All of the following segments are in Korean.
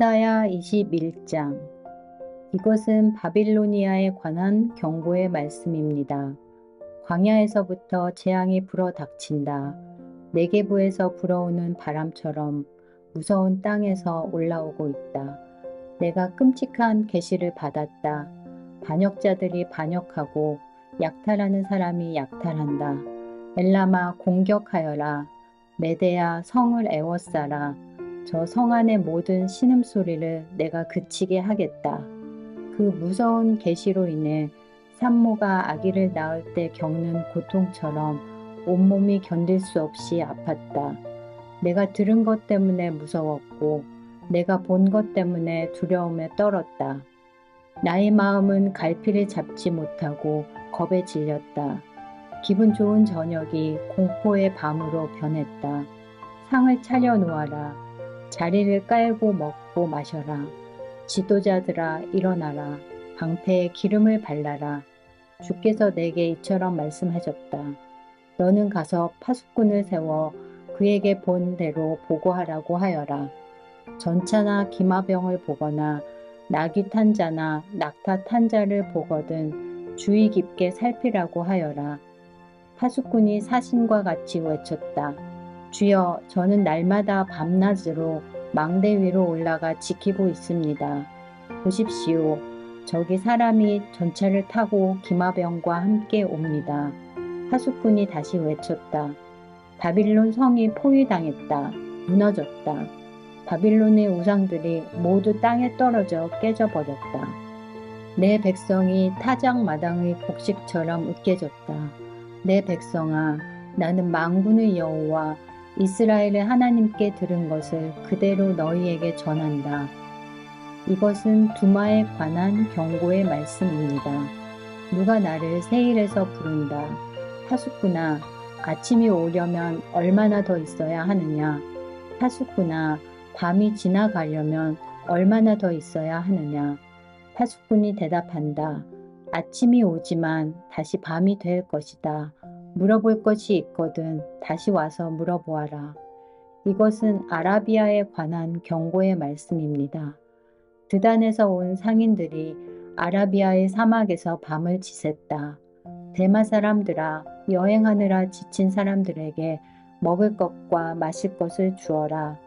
이사야 21장. 이것은 바빌로니아에 관한 경고의 말씀입니다. 광야에서부터 재앙이 불어닥친다. 네게부에서 불어오는 바람처럼 무서운 땅에서 올라오고 있다. 내가 끔찍한 계시를 받았다. 반역자들이 반역하고 약탈하는 사람이 약탈한다. 엘람아 공격하여라. 메대야 성을 애워싸라. 저 성 안의 모든 신음소리를 내가 그치게 하겠다. 그 무서운 계시로 인해 산모가 아기를 낳을 때 겪는 고통처럼 온몸이 견딜 수 없이 아팠다. 내가 들은 것 때문에 무서웠고 내가 본 것 때문에 두려움에 떨었다. 나의 마음은 갈피를 잡지 못하고 겁에 질렸다. 기분 좋은 저녁이 공포의 밤으로 변했다. 상을 차려 놓아라. 자리를 깔고 먹고 마셔라. 지도자들아 일어나라. 방패에 기름을 발라라. 주께서 내게 이처럼 말씀하셨다. 너는 가서 파수꾼을 세워 그에게 본 대로 보고하라고 하여라. 전차나 기마병을 보거나 나귀 탄 자나 낙타 탄 자를 보거든 주의 깊게 살피라고 하여라. 파수꾼이 사신과 같이 외쳤다. 주여, 저는 날마다 밤낮으로 망대 위로 올라가 지키고 있습니다. 보십시오. 저기 사람이 전차를 타고 기마병과 함께 옵니다. 파수꾼이 다시 외쳤다. 바빌론 성이 포위당했다. 무너졌다. 바빌론의 우상들이 모두 땅에 떨어져 깨져버렸다. 내 백성이 타작마당의 곡식처럼 으깨졌다. 내 백성아, 나는 만군의 여호와 이스라엘의 하나님께 들은 것을 그대로 너희에게 전한다. 이것은 두마에 관한 경고의 말씀입니다. 누가 나를 세일에서 부른다. 파수꾼아, 아침이 오려면 얼마나 더 있어야 하느냐. 파수꾼아, 밤이 지나가려면 얼마나 더 있어야 하느냐. 파수꾼이 대답한다. 아침이 오지만 다시 밤이 될 것이다. 물어볼 것이 있거든 다시 와서 물어보아라. 이것은 아라비아에 관한 경고의 말씀입니다. 드단에서 온 상인들이 아라비아의 사막에서 밤을 지샜다. 대마 사람들아, 여행하느라 지친 사람들에게 먹을 것과 마실 것을 주어라.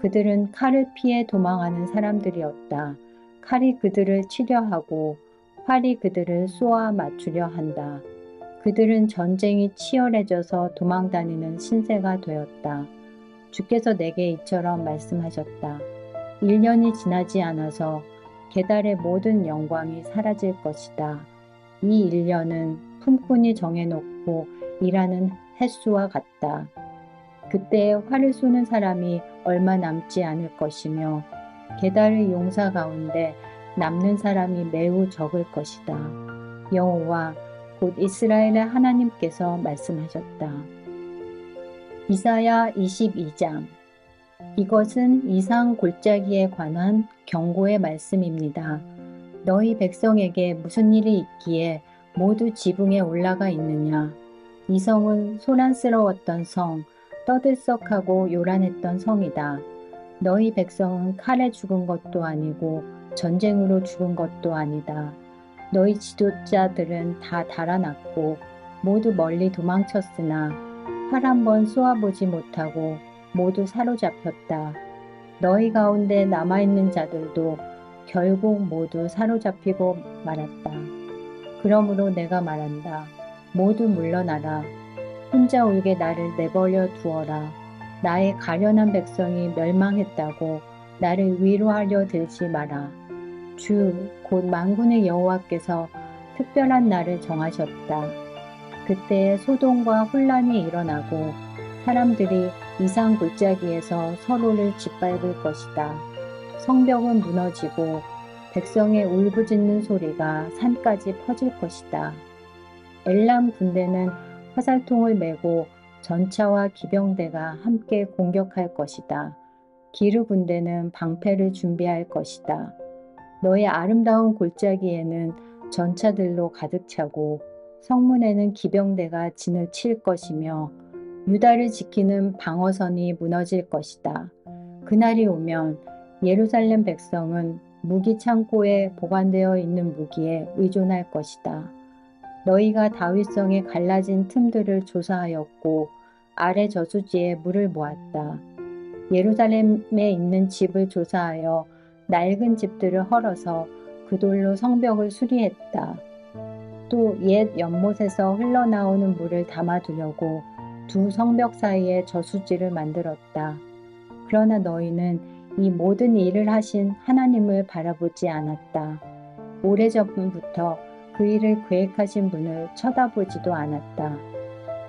그들은 칼을 피해 도망하는 사람들이었다. 칼이 그들을 치려하고 활이 그들을 쏘아 맞추려 한다. 그들은 전쟁이 치열해져서 도망다니는 신세가 되었다. 주께서 내게 이처럼 말씀하셨다. 1년이 지나지 않아서 게달의 모든 영광이 사라질 것이다. 이 1년은 품꾼이 정해놓고 일하는 햇수와 같다. 그때에 활을 쏘는 사람이 얼마 남지 않을 것이며 게달의 용사 가운데 남는 사람이 매우 적을 것이다. 여호와 곧 이스라엘의 하나님께서 말씀하셨다. 이사야 22장. 이것은 이상 골짜기에 관한 경고의 말씀입니다. 너희 백성에게 무슨 일이 있기에 모두 지붕에 올라가 있느냐. 이 성은 소란스러웠던 성, 떠들썩하고 요란했던 성이다. 너희 백성은 칼에 죽은 것도 아니고 전쟁으로 죽은 것도 아니다. 너희 지도자들은 다 달아났고 모두 멀리 도망쳤으나 활 한 번 쏘아보지 못하고 모두 사로잡혔다. 너희 가운데 남아있는 자들도 결국 모두 사로잡히고 말았다. 그러므로 내가 말한다. 모두 물러나라. 혼자 울게 나를 내버려 두어라. 나의 가련한 백성이 멸망했다고 나를 위로하려 들지 마라. 주, 곧 만군의 여호와께서 특별한 날을 정하셨다. 그때에 소동과 혼란이 일어나고 사람들이 이상 골짜기에서 서로를 짓밟을 것이다. 성벽은 무너지고 백성의 울부짖는 소리가 산까지 퍼질 것이다. 엘람 군대는 화살통을 메고 전차와 기병대가 함께 공격할 것이다. 기르 군대는 방패를 준비할 것이다. 너의 아름다운 골짜기에는 전차들로 가득 차고 성문에는 기병대가 진을 칠 것이며 유다를 지키는 방어선이 무너질 것이다. 그날이 오면 예루살렘 백성은 무기 창고에 보관되어 있는 무기에 의존할 것이다. 너희가 다윗성의 갈라진 틈들을 조사하였고 아래 저수지에 물을 모았다. 예루살렘에 있는 집을 조사하여 낡은 집들을 헐어서 그 돌로 성벽을 수리했다. 또 옛 연못에서 흘러나오는 물을 담아두려고 두 성벽 사이에 저수지를 만들었다. 그러나 너희는 이 모든 일을 하신 하나님을 바라보지 않았다. 오래전부터 그 일을 계획하신 분을 쳐다보지도 않았다.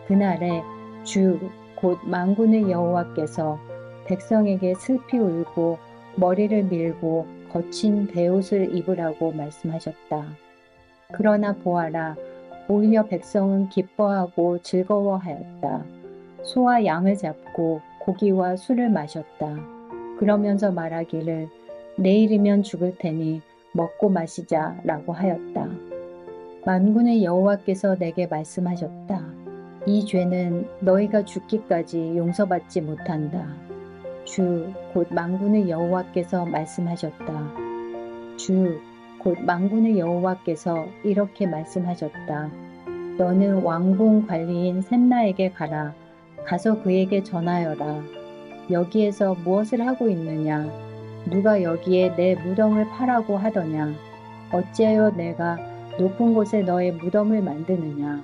그날에 주, 곧 만군의 여호와께서 백성에게 슬피 울고 머리를 밀고 거친 베옷을 입으라고 말씀하셨다. 그러나 보아라, 오히려 백성은 기뻐하고 즐거워하였다. 소와 양을 잡고 고기와 술을 마셨다. 그러면서 말하기를 내일이면 죽을 테니 먹고 마시자라고 하였다. 만군의 여호와께서 내게 말씀하셨다. 이 죄는 너희가 죽기까지 용서받지 못한다. 주, 곧 만군의 여호와께서 말씀하셨다. 주, 곧 만군의 여호와께서 이렇게 말씀하셨다. 너는 왕궁 관리인 셈나에게 가라. 가서 그에게 전하여라. 여기에서 무엇을 하고 있느냐? 누가 여기에 내 무덤을 파라고 하더냐? 어찌하여 내가 높은 곳에 너의 무덤을 만드느냐?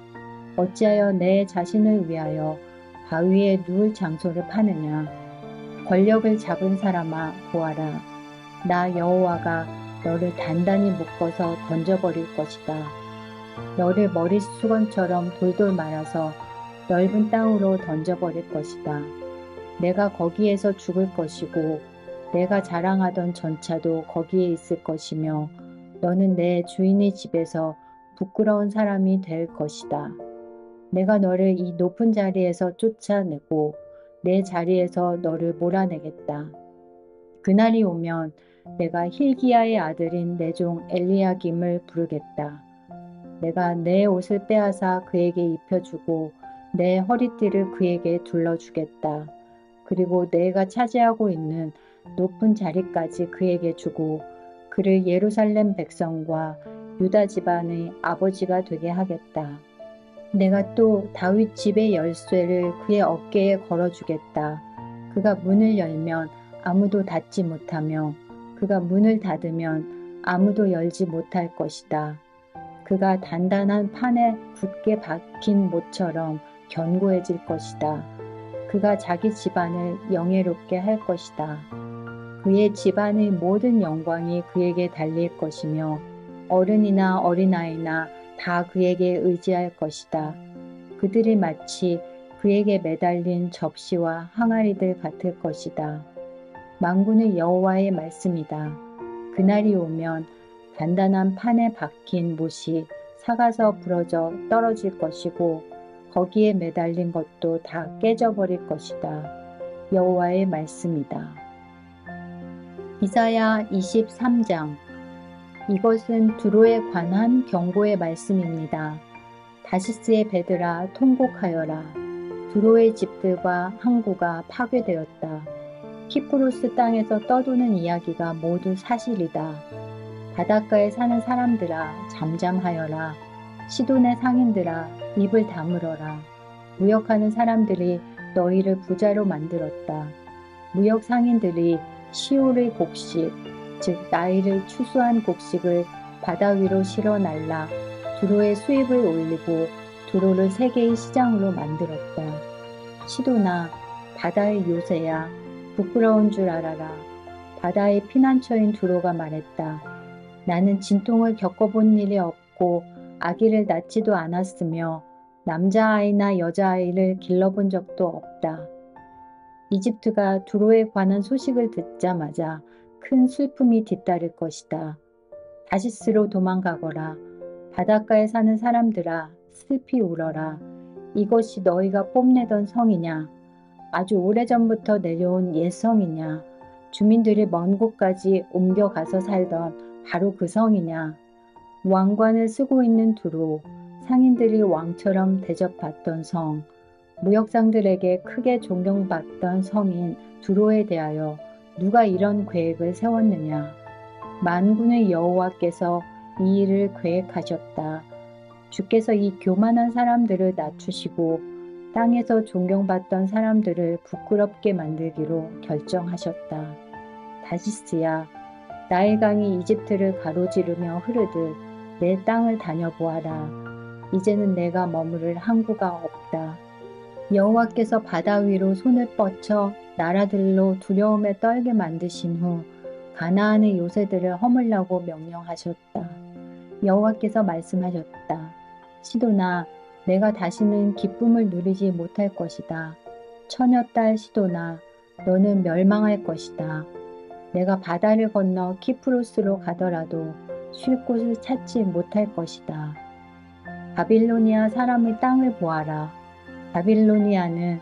어찌하여 내 자신을 위하여 바위에 누울 장소를 파느냐? 권력을 잡은 사람아, 보아라. 나 여호와가 너를 단단히 묶어서 던져버릴 것이다. 너를 머릿수건처럼 돌돌 말아서 넓은 땅으로 던져버릴 것이다. 내가 거기에서 죽을 것이고 내가 자랑하던 전차도 거기에 있을 것이며 너는 내 주인의 집에서 부끄러운 사람이 될 것이다. 내가 너를 이 높은 자리에서 쫓아내고 내 자리에서 너를 몰아내겠다. 그날이 오면 내가 힐기야의 아들인 내 종 엘리야김을 부르겠다. 내가 내 옷을 빼앗아 그에게 입혀주고 내 허리띠를 그에게 둘러주겠다. 그리고 내가 차지하고 있는 높은 자리까지 그에게 주고 그를 예루살렘 백성과 유다 집안의 아버지가 되게 하겠다. 내가 또 다윗 집의 열쇠를 그의 어깨에 걸어주겠다. 그가 문을 열면 아무도 닫지 못하며 그가 문을 닫으면 아무도 열지 못할 것이다. 그가 단단한 판에 굳게 박힌 못처럼 견고해질 것이다. 그가 자기 집안을 영예롭게 할 것이다. 그의 집안의 모든 영광이 그에게 달릴 것이며 어른이나 어린아이나 다 그에게 의지할 것이다. 그들이 마치 그에게 매달린 접시와 항아리들 같을 것이다. 만군의 여호와의 말씀이다. 그날이 오면 단단한 판에 박힌 못이 삭아서 부러져 떨어질 것이고 거기에 매달린 것도 다 깨져버릴 것이다. 여호와의 말씀이다. 이사야 23장. 이것은 두로에 관한 경고의 말씀입니다. 다시스의 배들아 통곡하여라. 두로의 집들과 항구가 파괴되었다. 키프로스 땅에서 떠도는 이야기가 모두 사실이다. 바닷가에 사는 사람들아 잠잠하여라. 시돈의 상인들아 입을 다물어라. 무역하는 사람들이 너희를 부자로 만들었다. 무역 상인들이 시올의 곡식, 즉 나일을 추수한 곡식을 바다 위로 실어 날라 두로의 수입을 올리고 두로를 세계의 시장으로 만들었다. 시도나 바다의 요새야 부끄러운 줄 알아라. 바다의 피난처인 두로가 말했다. 나는 진통을 겪어본 일이 없고 아기를 낳지도 않았으며 남자아이나 여자아이를 길러본 적도 없다. 이집트가 두로에 관한 소식을 듣자마자 큰 슬픔이 뒤따를 것이다. 다시스로 도망가거라. 바닷가에 사는 사람들아 슬피 울어라. 이것이 너희가 뽐내던 성이냐? 아주 오래전부터 내려온 옛 성이냐? 주민들이 먼 곳까지 옮겨가서 살던 바로 그 성이냐? 왕관을 쓰고 있는 두로, 상인들이 왕처럼 대접받던 성, 무역상들에게 크게 존경받던 성인 두로에 대하여 누가 이런 계획을 세웠느냐? 만군의 여호와께서 이 일을 계획하셨다. 주께서 이 교만한 사람들을 낮추시고 땅에서 존경받던 사람들을 부끄럽게 만들기로 결정하셨다. 다시스야, 나일강이 이집트를 가로지르며 흐르듯 내 땅을 다녀보아라. 이제는 내가 머무를 항구가 없다. 여호와께서 바다 위로 손을 뻗쳐 나라들로 두려움에 떨게 만드신 후 가나안의 요새들을 허물라고 명령하셨다. 여호와께서 말씀하셨다. 시도나, 내가 다시는 기쁨을 누리지 못할 것이다. 처녀딸 시도나, 너는 멸망할 것이다. 내가 바다를 건너 키프로스로 가더라도 쉴 곳을 찾지 못할 것이다. 바빌로니아 사람의 땅을 보아라. 바빌로니아는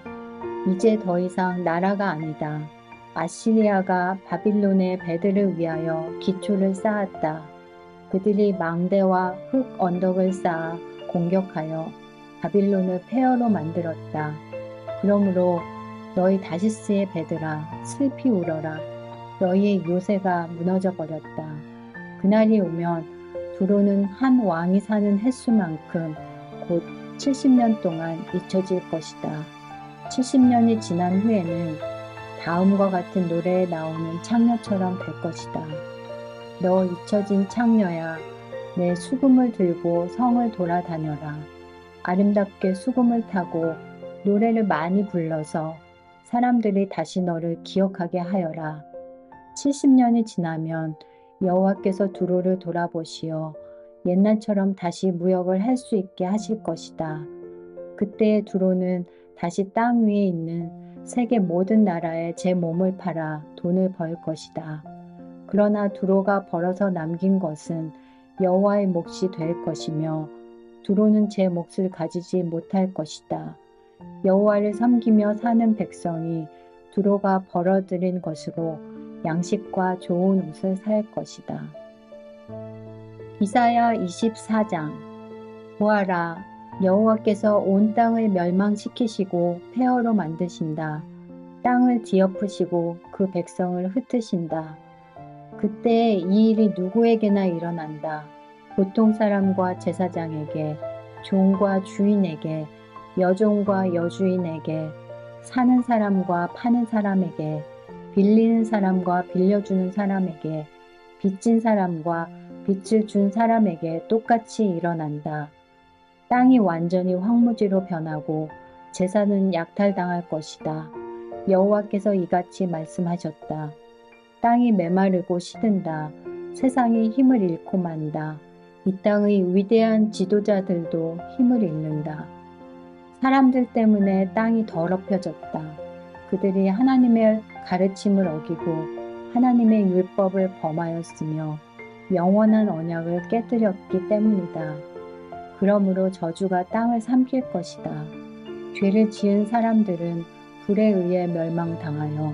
이제 더 이상 나라가 아니다. 아시리아가 바빌론의 배들을 위하여 기초를 쌓았다. 그들이 망대와 흙 언덕을 쌓아 공격하여 바빌론을 폐허로 만들었다. 그러므로 너희 다시스의 배들아 슬피 울어라. 너희의 요새가 무너져 버렸다. 그날이 오면 두로는 한 왕이 사는 횟수만큼 곧 70년 동안 잊혀질 것이다. 70년이 지난 후에는 다음과 같은 노래에 나오는 창녀처럼 될 것이다. 너 잊혀진 창녀야, 내 수금을 들고 성을 돌아다녀라. 아름답게 수금을 타고 노래를 많이 불러서 사람들이 다시 너를 기억하게 하여라. 70년이 지나면 여호와께서 두로를 돌아보시어 옛날처럼 다시 무역을 할 수 있게 하실 것이다. 그때의 두로는 다시 땅 위에 있는 세계 모든 나라에 제 몸을 팔아 돈을 벌 것이다. 그러나 두로가 벌어서 남긴 것은 여호와의 몫이 될 것이며 두로는 제 몫을 가지지 못할 것이다. 여호와를 섬기며 사는 백성이 두로가 벌어들인 것으로 양식과 좋은 옷을 살 것이다. 이사야 24장. 보아라, 여호와께서 온 땅을 멸망시키시고 폐허로 만드신다. 땅을 뒤엎으시고 그 백성을 흩으신다. 그때 이 일이 누구에게나 일어난다. 보통 사람과 제사장에게, 종과 주인에게, 여종과 여주인에게, 사는 사람과 파는 사람에게, 빌리는 사람과 빌려주는 사람에게, 빚진 사람과 빚을 준 사람에게 똑같이 일어난다. 땅이 완전히 황무지로 변하고 제사는 약탈당할 것이다. 여호와께서 이같이 말씀하셨다. 땅이 메마르고 시든다. 세상이 힘을 잃고 만다. 이 땅의 위대한 지도자들도 힘을 잃는다. 사람들 때문에 땅이 더럽혀졌다. 그들이 하나님의 가르침을 어기고 하나님의 율법을 범하였으며 영원한 언약을 깨뜨렸기 때문이다. 그러므로 저주가 땅을 삼킬 것이다. 죄를 지은 사람들은 불에 의해 멸망당하여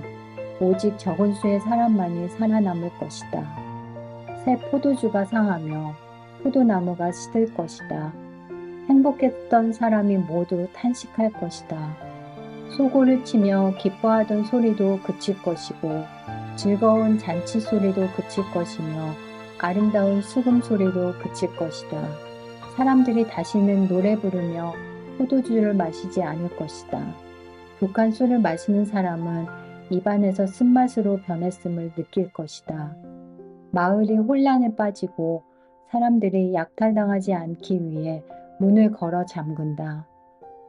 오직 적은 수의 사람만이 살아남을 것이다. 새 포도주가 상하며 포도나무가 시들 것이다. 행복했던 사람이 모두 탄식할 것이다. 소고를 치며 기뻐하던 소리도 그칠 것이고 즐거운 잔치 소리도 그칠 것이며 아름다운 수금 소리도 그칠 것이다. 사람들이 다시는 노래 부르며 포도주를 마시지 않을 것이다. 독한 술을 마시는 사람은 입안에서 쓴맛으로 변했음을 느낄 것이다. 마을이 혼란에 빠지고 사람들이 약탈당하지 않기 위해 문을 걸어 잠근다.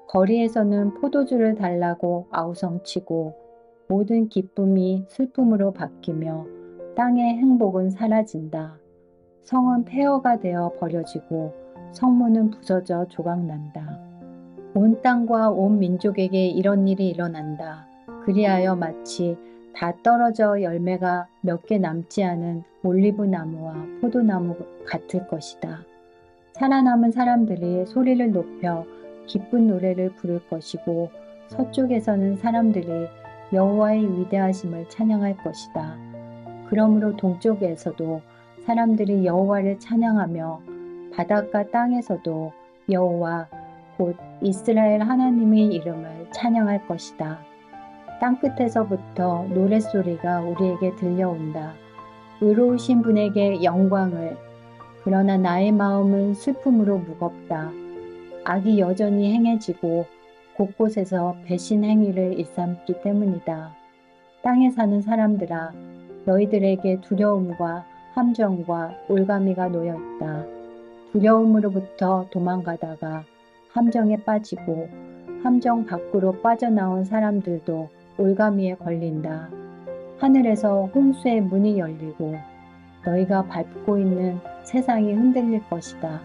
거리에서는 포도주를 달라고 아우성치고 모든 기쁨이 슬픔으로 바뀌며 땅의 행복은 사라진다. 성은 폐허가 되어 버려지고 성문은 부서져 조각난다. 온 땅과 온 민족에게 이런 일이 일어난다. 그리하여 마치 다 떨어져 열매가 몇 개 남지 않은 올리브나무와 포도나무 같을 것이다. 살아남은 사람들이 소리를 높여 기쁜 노래를 부를 것이고 서쪽에서는 사람들이 여호와의 위대하심을 찬양할 것이다. 그러므로 동쪽에서도 사람들이 여호와를 찬양하며 바닷가 땅에서도 여호와 곧 이스라엘 하나님의 이름을 찬양할 것이다. 땅끝에서부터 노랫소리가 우리에게 들려온다. 의로우신 분에게 영광을. 그러나 나의 마음은 슬픔으로 무겁다. 악이 여전히 행해지고 곳곳에서 배신 행위를 일삼기 때문이다. 땅에 사는 사람들아, 너희들에게 두려움과 함정과 올가미가 놓여 있다. 두려움으로부터 도망가다가 함정에 빠지고 함정 밖으로 빠져나온 사람들도 올가미에 걸린다. 하늘에서 홍수의 문이 열리고 너희가 밟고 있는 세상이 흔들릴 것이다.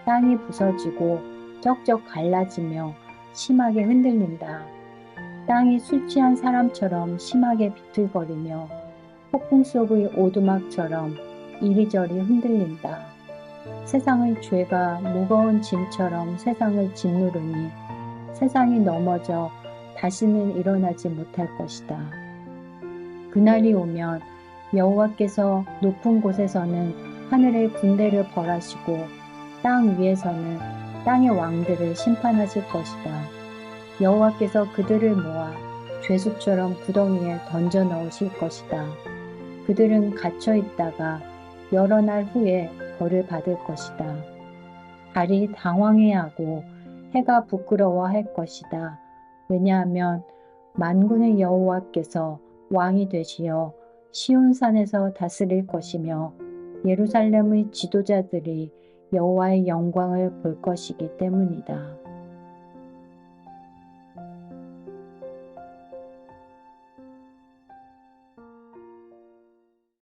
땅이 부서지고 쩍쩍 갈라지며 심하게 흔들린다. 땅이 술 취한 사람처럼 심하게 비틀거리며 폭풍 속의 오두막처럼 이리저리 흔들린다. 세상의 죄가 무거운 짐처럼 세상을 짓누르니 세상이 넘어져 다시는 일어나지 못할 것이다. 그날이 오면 여호와께서 높은 곳에서는 하늘의 군대를 벌하시고 땅 위에서는 땅의 왕들을 심판하실 것이다. 여호와께서 그들을 모아 죄수처럼 구덩이에 던져 넣으실 것이다. 그들은 갇혀 있다가 여러 날 후에 벌을 받을 것이다. 달이 당황해하고 해가 부끄러워할 것이다. 왜냐하면 만군의 여호와께서 왕이 되시어 시온산에서 다스릴 것이며 예루살렘의 지도자들이 여호와의 영광을 볼 것이기 때문이다.